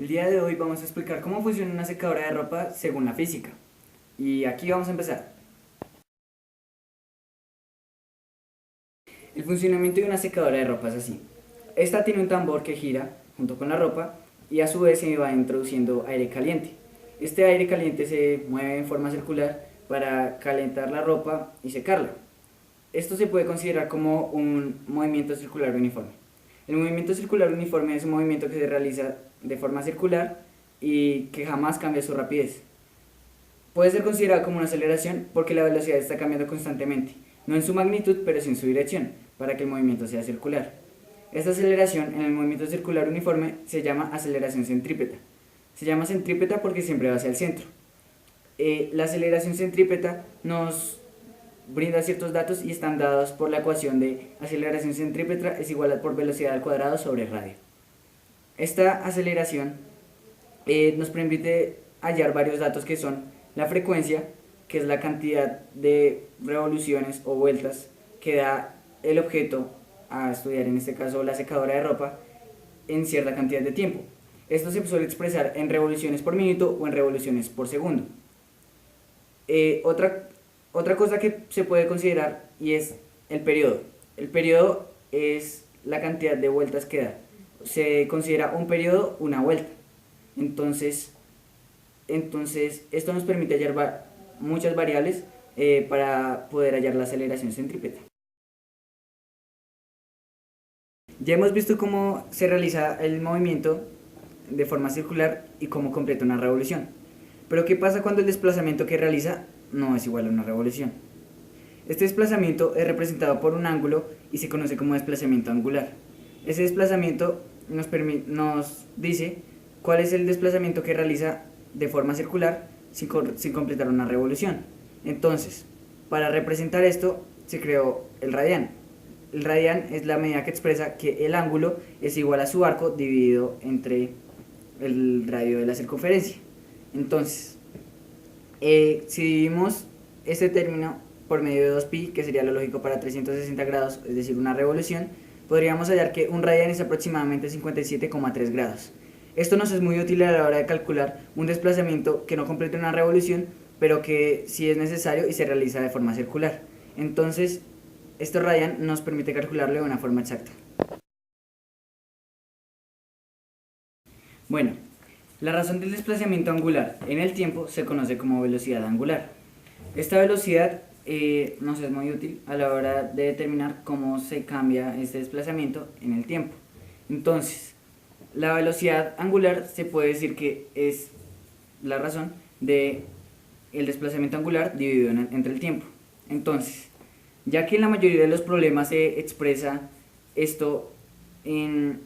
El día de hoy vamos a explicar cómo funciona una secadora de ropa según la física. Y aquí vamos a empezar. El funcionamiento de una secadora de ropa es así. Esta tiene un tambor que gira junto con la ropa y a su vez se va introduciendo aire caliente. Este aire caliente se mueve en forma circular para calentar la ropa y secarla. Esto se puede considerar como un movimiento circular uniforme. El movimiento circular uniforme es un movimiento que se realiza de forma circular y que jamás cambia su rapidez. Puede ser considerado como una aceleración porque la velocidad está cambiando constantemente, no en su magnitud, pero sí en su dirección, para que el movimiento sea circular. Esta aceleración en el movimiento circular uniforme se llama aceleración centrípeta. Se llama centrípeta porque siempre va hacia el centro. La aceleración centrípeta nos brinda ciertos datos y están dados por la ecuación de aceleración centrípeta es igual a por velocidad al cuadrado sobre radio. Esta aceleración nos permite hallar varios datos que son la frecuencia, que es la cantidad de revoluciones o vueltas que da el objeto a estudiar, en este caso la secadora de ropa, en cierta cantidad de tiempo. Esto se suele expresar en revoluciones por minuto o en revoluciones por segundo. Otra cosa que se puede considerar y es el periodo. El periodo es la cantidad de vueltas que da. Se considera un periodo una vuelta. Entonces esto nos permite hallar muchas variables para poder hallar la aceleración centrípeta. Ya hemos visto cómo se realiza el movimiento de forma circular y cómo completa una revolución. Pero ¿qué pasa cuando el desplazamiento que realiza no es igual a una revolución? Este desplazamiento es representado por un ángulo y se conoce como desplazamiento angular. Ese desplazamiento nos dice cuál es el desplazamiento que realiza de forma circular sin completar una revolución. Entonces, para representar esto se creó el radián. El radián es la medida que expresa que el ángulo es igual a su arco dividido entre el radio de la circunferencia. Entonces, si dividimos este término por medio de 2pi, que sería lo lógico para 360 grados, es decir, una revolución, podríamos hallar que un radián es aproximadamente 57,3 grados. Esto nos es muy útil a la hora de calcular un desplazamiento que no completa una revolución, pero que sí es necesario y se realiza de forma circular. Entonces, este radián nos permite calcularlo de una forma exacta. Bueno, la razón del desplazamiento angular en el tiempo se conoce como velocidad angular. Esta velocidad nos es muy útil a la hora de determinar cómo se cambia este desplazamiento en el tiempo. Entonces, la velocidad angular se puede decir que es la razón de el desplazamiento angular dividido entre el tiempo. Entonces, ya que en la mayoría de los problemas se expresa esto en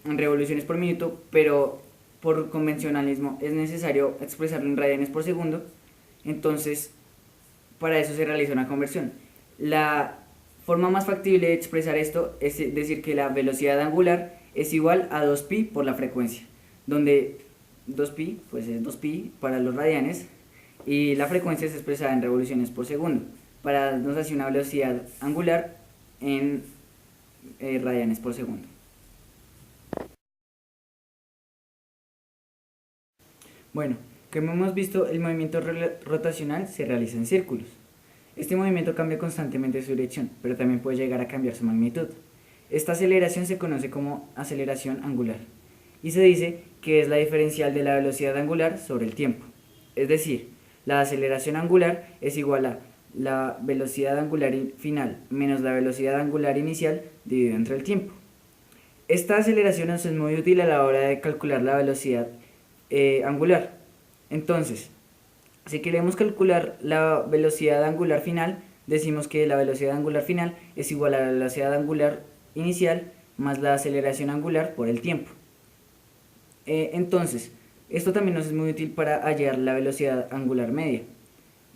revoluciones por minuto, pero por convencionalismo es necesario expresarlo en radianes por segundo, entonces para eso se realiza una conversión. La forma más factible de expresar esto es decir que la velocidad angular es igual a 2pi por la frecuencia, donde 2pi pues es 2pi para los radianes y la frecuencia es expresada en revoluciones por segundo, para darnos así una velocidad angular en radianes por segundo. Bueno, como hemos visto, el movimiento rotacional se realiza en círculos. Este movimiento cambia constantemente su dirección, pero también puede llegar a cambiar su magnitud. Esta aceleración se conoce como aceleración angular y se dice que es la diferencial de la velocidad angular sobre el tiempo. Es decir, la aceleración angular es igual a la velocidad angular final menos la velocidad angular inicial dividido entre el tiempo. Esta aceleración nos es muy útil a la hora de calcular la velocidad angular. Entonces, si queremos calcular la velocidad angular final, decimos que la velocidad angular final es igual a la velocidad angular inicial más la aceleración angular por el tiempo. Entonces, esto también nos es muy útil para hallar la velocidad angular media.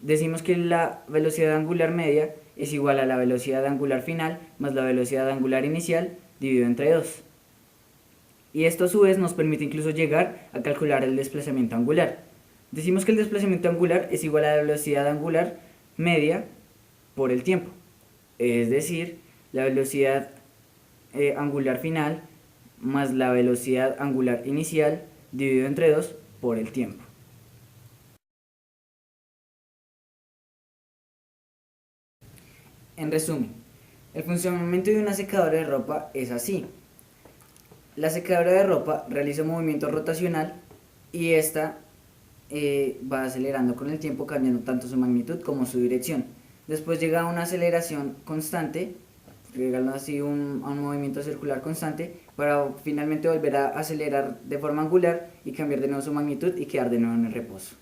Decimos que la velocidad angular media es igual a la velocidad angular final más la velocidad angular inicial dividido entre 2. Y esto a su vez nos permite incluso llegar a calcular el desplazamiento angular. Decimos que el desplazamiento angular es igual a la velocidad angular media por el tiempo. Es decir, la velocidad angular final más la velocidad angular inicial dividido entre 2 por el tiempo. En resumen, el funcionamiento de una secadora de ropa es así. La secadora de ropa realiza un movimiento rotacional y esta va acelerando con el tiempo, cambiando tanto su magnitud como su dirección. Después llega a una aceleración constante, llegando así a un movimiento circular constante, para finalmente volver a acelerar de forma angular y cambiar de nuevo su magnitud y quedar de nuevo en el reposo.